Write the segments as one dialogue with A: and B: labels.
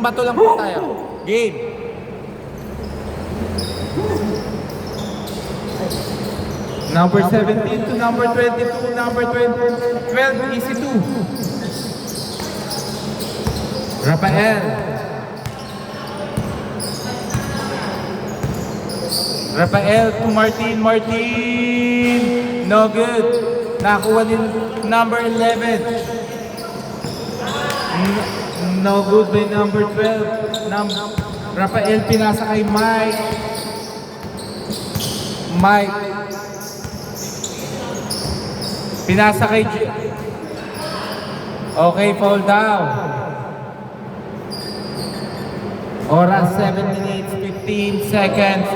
A: Bato lang po tayo. Game.
B: Number 17 to number 22, number 12, easy 2. Rafael. Rafael to Martin, no good. Nakuha din number 11. No good by number 12. Rafael pinasa kay Mike. Pinasa kay Okay, fall down. Oras 7 minutes, 15 seconds.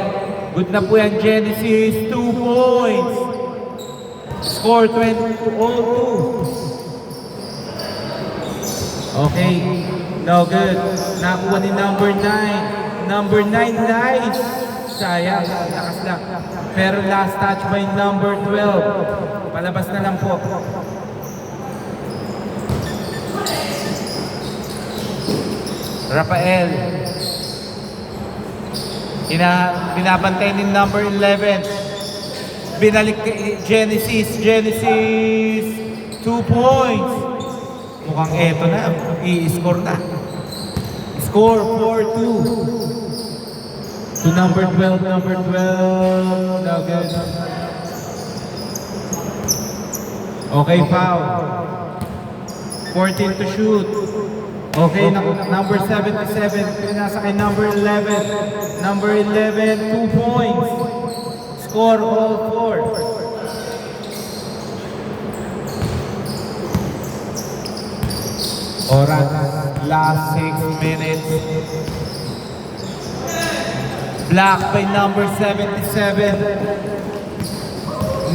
B: Good na po yan, Genesis. 2 points. Score 22-2. Okay, no good. Nakuha ni number 9. Number 9, nice. Sayang, lakas lang. Pero last touch by number 12. Palabas na lang po. Rafael. Binabantay ni number 11. Binalik kay Genesis. 2 points. Mukhang eto na. I-score na. Score 4-2. To number 12. No good. Okay, foul. 14 to shoot. Okay, number 77. Pinasa kay number 11. Number 11, 2 points. Score all 4. Oras, last 6 minutes. Black by number 77.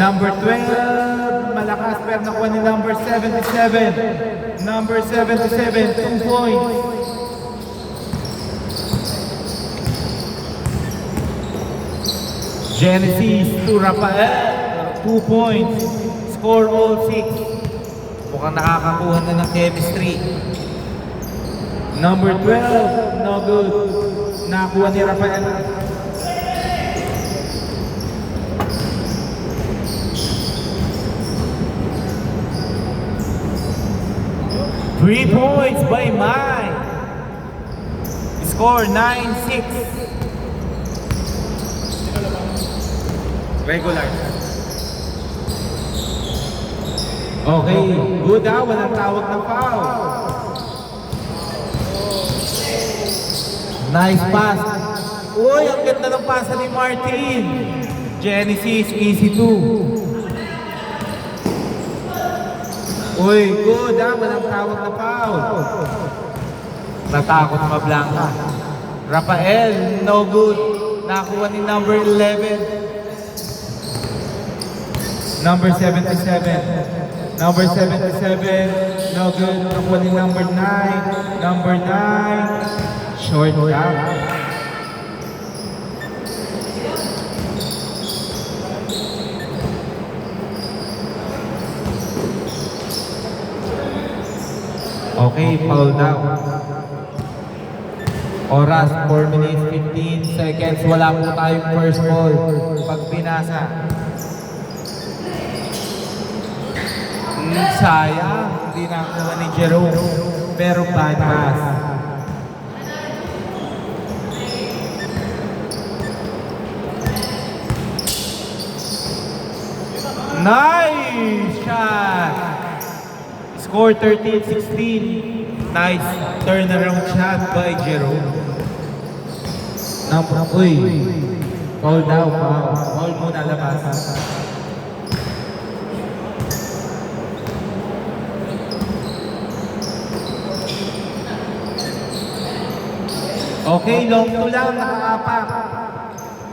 B: Number 12, malakas pero nakuha ni number 77. Number 77, 2 points. Genesis to Rafael, 2 points. Score all 6. Mukhang nakakakuha na ng chemistry. Number 12, no good. Nakakuha ni Rafael. Three points by Mike. Score 9-6. Regular. Okay, good ah. Walang tawag na foul. Nice pass. Uy, ang ganda ng pasa ni Martin. Genesis, easy 2. Uy, good ah. Walang tawag na foul. Natakot Mablanca. Rafael, no good. Nakuha ni number 11. Number 77. Number 77, no good. Nakuha ni number 9. Number 9. Short down. Okay, foul down. Oras, 4 minutes, 15 seconds. Wala po tayong first ball. Pag pinasa. Sayang, hindi nakuha ni Jerome. Pero bad pass. Nice shot! Score 13-16. Nice turnaround shot by Jerome. Uy, foul daw, foul. Foul muna labas. Okay, long to lang, nakaapak.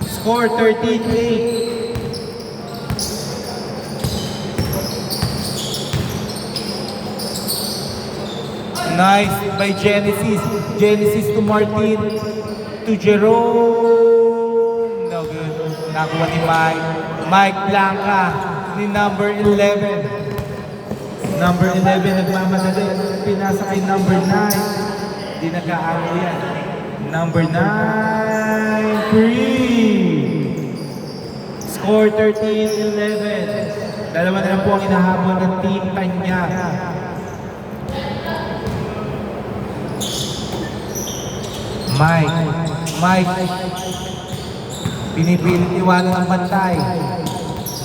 B: Score 13-8. Nice by Genesis. Genesis to Martin. To Jerome. No good. Nakuha ni Mike. Mike Blanca. Ni number 11. Number 11 nagmamadali. Pinasa kay number 9. Di nagkaano yan. Number 9, free. Score 13-11. Dalawa na lang po ang hinahabol ng Team Tanya. Mike. Pinipilit iwanan ng bantay.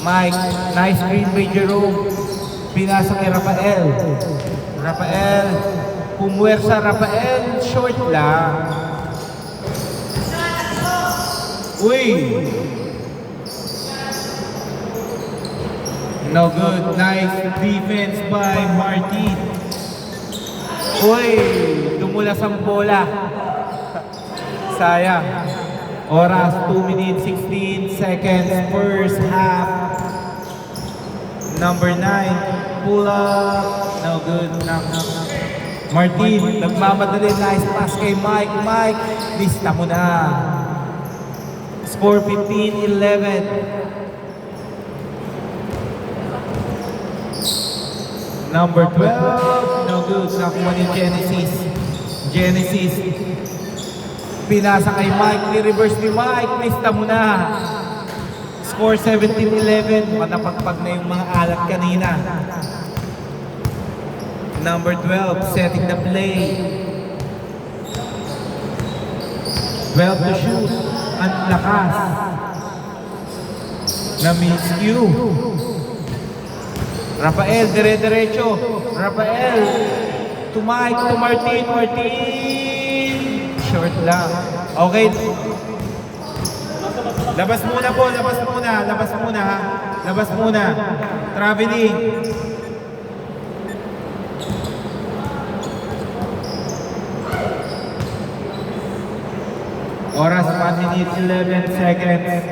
B: Mike, nice screen by Jerome. Pinasa kay Rafael. Rafael, pumuwersa Rafael, short lang. Uy! No good. Nice defense by Martin. Uy! Dumula sa bola. Sayang. Oras 2 minutes 16 seconds first half. Number 9, pull up. No good. Martin, nagmamadali. Nice pass kay Mike. Mike, lista mo na. Score 15-11. Number 12, no good. Nakuha ni Genesis. Genesis. Pinasa kay Mike. Ni-reverse ni Mike. Lista mo na. Score 17-11. Manapagpag na yung mga alat kanina. Number 12, setting the play. 12 to shoot. Ang lakas. Na-miscue. Rafael, dire-diretso. Rafael. To Mike, to Martin. Martin. Short lang. Okay. Labas muna po, labas muna. Labas muna ha. Labas muna. Traveling. Oras 1 minute 11 seconds.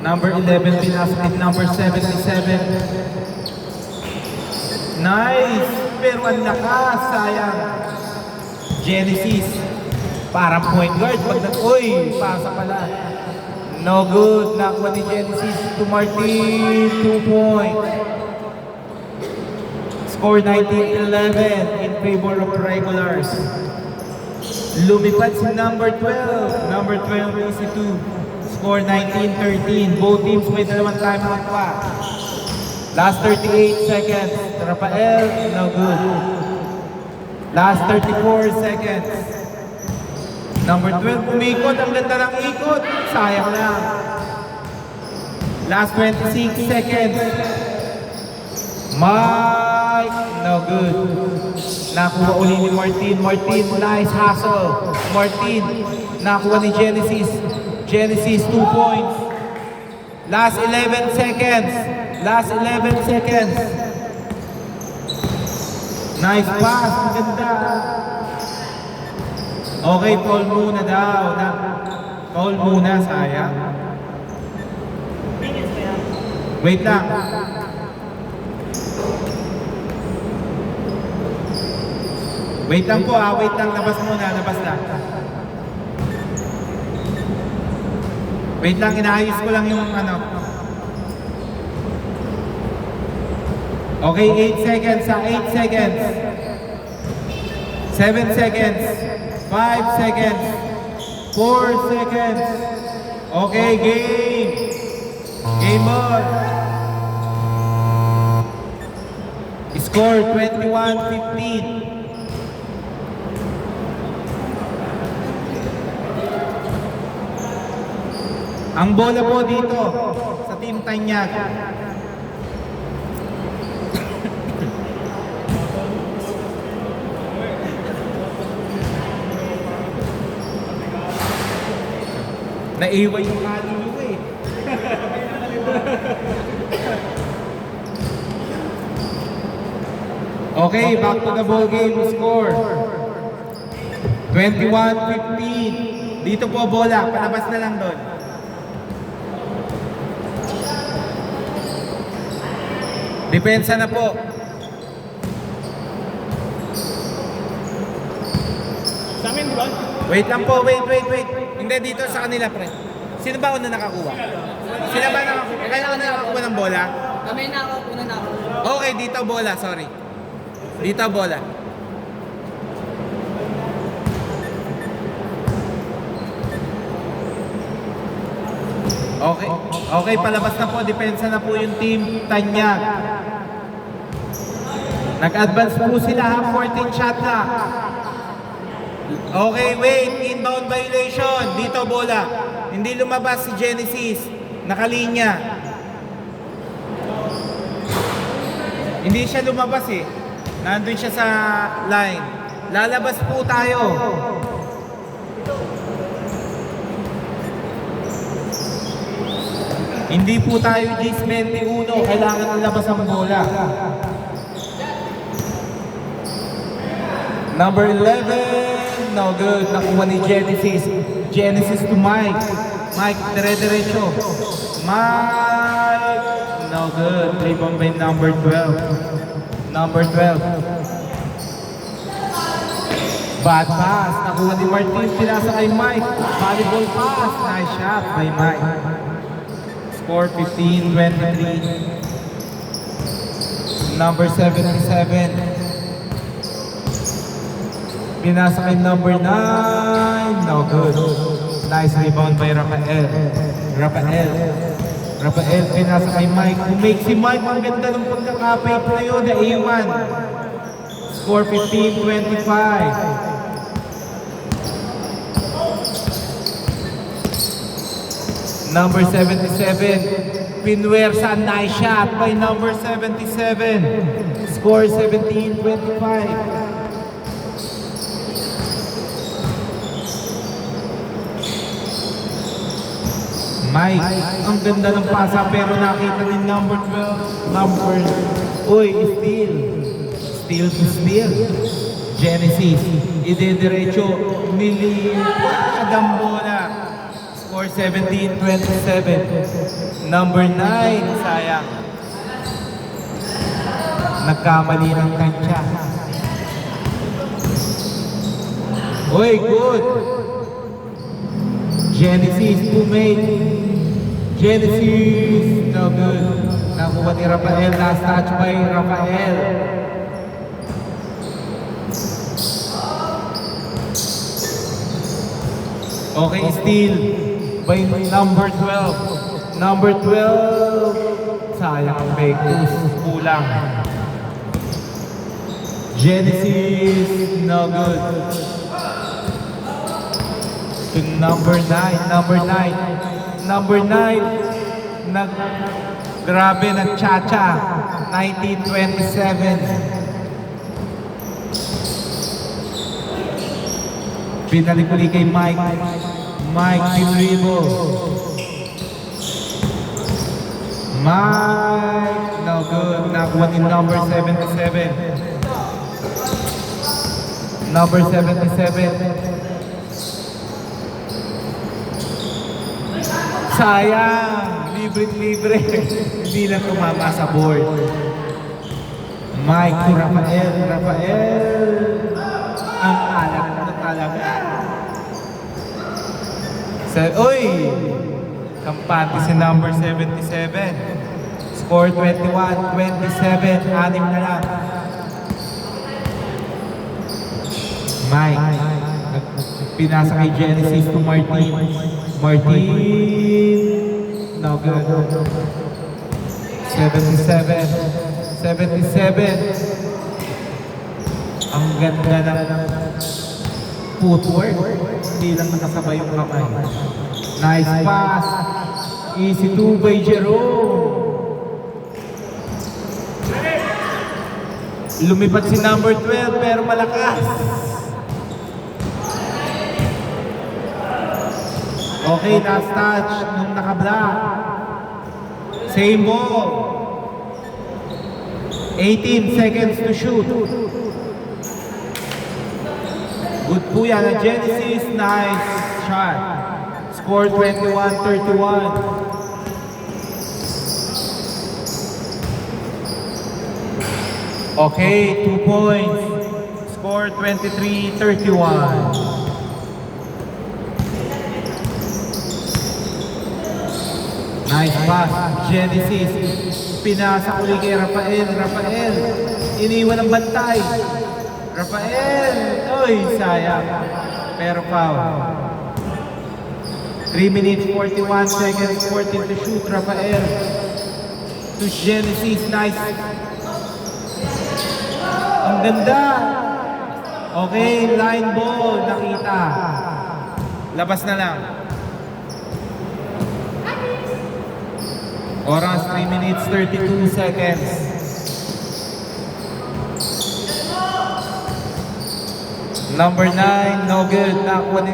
B: Number 11 pinasok number 77. Nice! Pero ang lakas, sayang. Genesis. Parang point guard. Uy, pasa pala. No good. Nakuha ni Genesis to Martin. 2 points. Score 19-11 in favor of Regulars. Lumipad si number 12. Number 12 is 2. Score 19-13. Both teams may dalawang time on clock. Last 38 seconds. Rafael, no good. Last 34 seconds. Number 12, umikot. Ang ganda ng ikot. Sayang lang. Last 26 seconds. Mike, no good. Nakuha uli ni Martin. Martin, nice hustle. Martin, nakuha ni Genesis. Genesis, 2 points. Last 11 seconds. Last 11 seconds. Nice pass. Ang ganda. Okay, foul muna daw. Foul muna, sayang. Wait lang. Wait lang po ha, wait lang. Labas muna, labas lang. Wait lang, inaayos ko lang yung ano. Okay, 8 seconds ha, 8 seconds. 7 seconds. 5 seconds. 4 seconds. Okay, game. Game on. Score 21-15. Ang bola po dito sa Team Tanyag. Naiwan yung kaluluwa eh. Okay, back to the ball game score. 21-15. Dito po bola, palabas na lang doon. Depensa na po.
C: Sa amin, di ba?
B: Wait lang po, wait. Hindi, dito sa kanila, pre. Sino ba una nakakuha? Sino ba nakakuha? Kailangan na nakakuha ng bola?
C: Kami na ako, una na ako.
B: Okay, dito bola, sorry. Dito bola. Okay, okay, palabas na po. Depensa na po yung team Tanyag. Nag-advance po sila ha, 14 shot na. Okay, wait. Inbound violation. Dito bola. Hindi lumabas si Genesis. Nakalinya. Hindi siya lumabas eh. Nandun siya sa line. Lalabas po tayo. Hindi po tayo G21. Kailangan nalabas ang bola. Number 11. No good. Nakuha ni Genesis. Genesis to Mike. Mike, dire-diretso. Mike. No good. Rebound by number 12. Number 12. Bad pass. Nakuha ni Martin. Pinasa kay Mike. Volleyball pass. Nice shot by Mike. Score 15-23. Number 77. Pinasa kay number 9. No good. Nice rebound by Rafael. Rafael pinasa kay Mike. Umake si Mike. Ang ganda ng pagkakapit na yun. Naiwan. Score 15-25. Number 77. Pinwersa. Nice shot by number 77. Score 17-25. Mike, ang ganda ng pasa pero nakita ni number 12. Steal. Steal to steal. Genesis, idediretso. Nilipadang bola. Score 17-27. Number 9, sayang. Nagkamali ng kantsa. Good. Genesis, teammate. Genesis, no good. Nakuha ni Rafael, last touch by Rafael. Okay, steal by number 12. Number 12, sayang ang fake news, kulang. Genesis, no good. To number 9, grabe nag-cha-cha, 1927. Pinalik uli kay Mike. Mike, pinribo. Mike, no good. Nakuha ni number 77. Number 77. Sayang, libre. Hindi lang tumama sa board. Mike to Rafael. Ang alam na talaga. Kampante si number 77. Score 21-27. 6 na lang. Mike. Pinasa kay Genesis to Martin. No good. 77. Ang ganda ng footwork. Hindi lang nakasabay yung kamay. Nice pass. Easy two by Jerome. Lumipat si number 12 pero malakas. Okay, last touch nung naka-block. Same ball. 18 seconds to shoot. Good po yan na Genesis. Nice shot. Score 21-31. Okay, 2 points. Score 23-31. Nice pass, Genesis. Pinasa uli kay Rafael. Iniwan ang bantay. Rafael! Sayang. Pero foul. 3 minutes 41 seconds, 14 to shoot, Rafael. To Genesis, nice. Ang ganda. Okay, line ball, nakita. Labas na lang. Oras, 3 minutes 32 seconds. Number 9, no good. Nakuha din.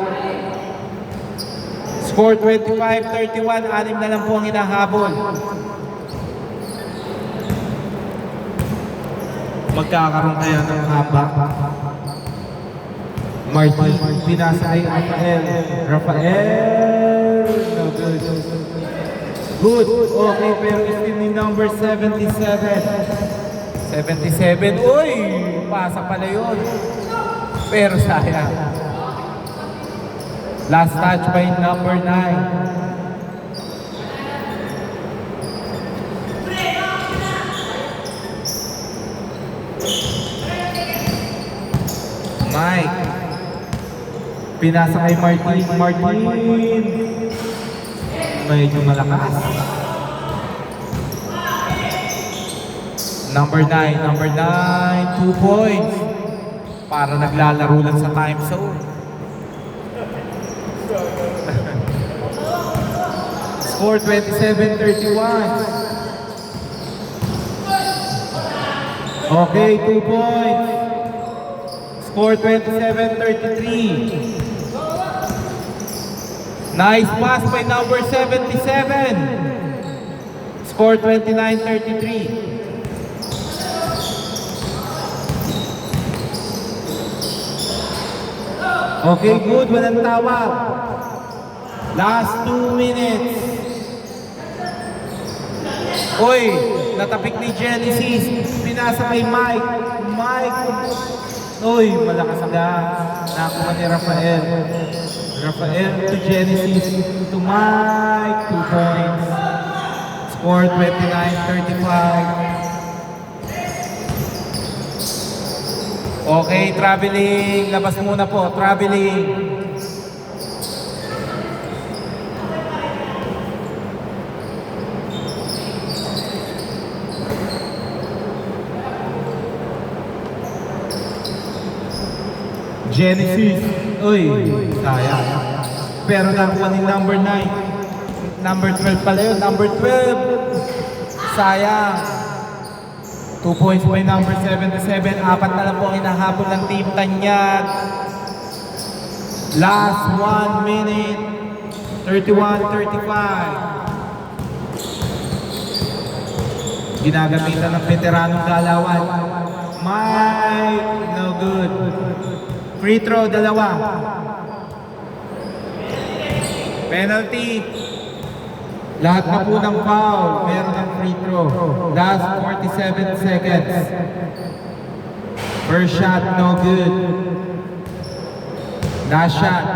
B: Score 25-31. 6 na lang po ang hinahabol. Magkakaroon kaya ng haba. Martin, pinasa ay Rafael. Rafael, no good. Good. Okay, pero still ni number 77. 77. Uy! Pasa pala yun. Pero sayang. Last touch by number 9. Mike. Pinasa kay Martin. Martin. Medyo malakas. Number 9. Number 9. 2 points. Para naglalaro lang sa time zone. Score 27-31. Okay, 2 points. Score 27-33. Nice pass by number 77. Score 29-33. Okay, good. Walang tawag. Last 2 minutes. Uy, natapik ni Genesis. Pinasa kay Mike. Mike. Uy, malakas na. Nakuha ni Rafael. Rafael to Genesis. To Mike. 2 points. Score 29-35. Okay, traveling. Labas muna po. Traveling. Genesis. Uy, sayang. Pero nakuha ni number 9. Number 12 pala yun. Number 12. Sayang. 2 points by number 77. 4 na lang po ang hinahabol ng Team Tanyag. Last 1 minute. 31-35. Ginagamitan ng veteranong galawan. Mike, no good. Free throw, 2. Penalty. Lahat na po ng foul, meron ng free throw. Last 47 seconds. First shot, no good. Last shot.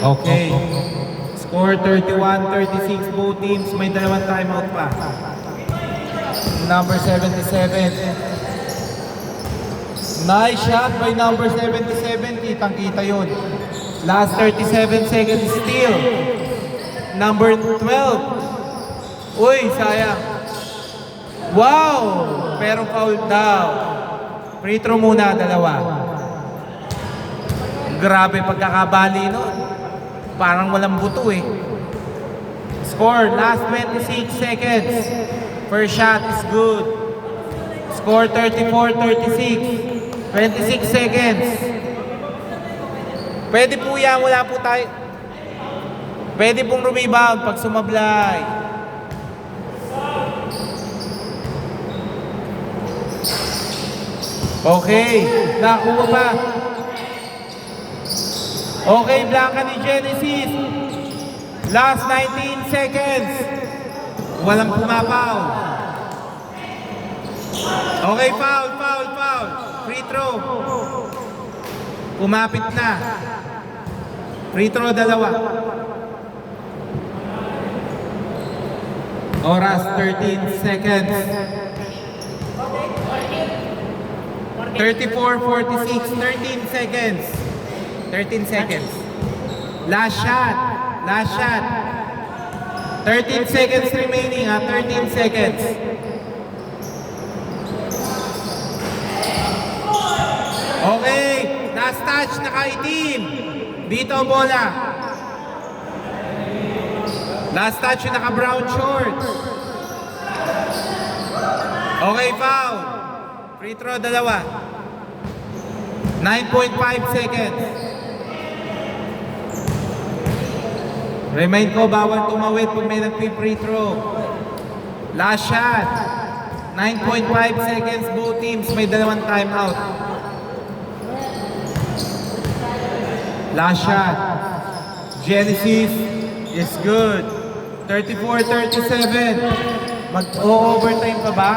B: Okay. Score 31-36. Both teams may 2 timeout pa. Number 77. Nice shot by number 77. Kitang-kita yun. Last 37 seconds still. Number 12. Uy, sayang. Wow! Pero foul daw. Free throw muna, 2. Grabe pagkakabali nun. Parang walang buto eh. Score, last 26 seconds. First shot is good. Score 34-36. 26 seconds. Pwede po yan, wala po tayo. Pwede pong rebound pag sumablay. Okay, nakuha pa. Okay, blanca ni Genesis. Last 19 seconds. Walang pumapaw. Okay, foul. Free throw. Kumapit na. Free throw, 2. Oras, 13 seconds. 34-46, 13 seconds. 13 seconds. Last shot. Last shot. 13 seconds remaining, 13 seconds. Okay, last touch, nakaitim. Dito bola. Last touch yung naka-brown shorts. Okay, foul. Free throw, dalawa. 9.5 seconds. Remind ko, bawal tumawid pag may nag-free throw. Last shot. 9.5 seconds, both teams may dalawang timeout. Last shot. Genesis is good. 34-37. Mag-overtime pa ba?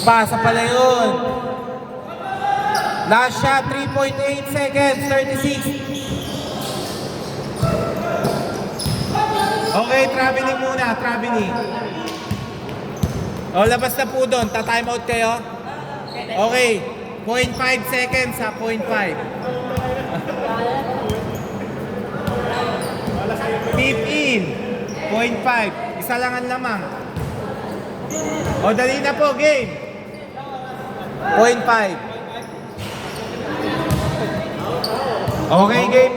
B: Pasa pala yun. Last shot, 3.8 seconds, 36. Okay, traveling muna, traveling. O, labas na po doon. Ta-time out kayo? Okay. 0.5 seconds, 0.5. 15. 0.5. Isa lang ang lamang. O, dali na po, game. 0.5. Okay, game.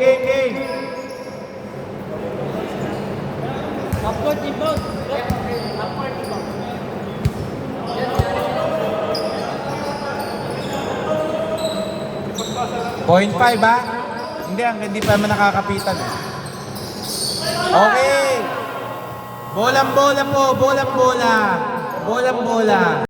C: Upward inbound. Upward inbound.
B: 0.5 ba? Hindi pa naman nakakapitan. Okay. Bolang-bola po, bolang-bola. Bolang-bola.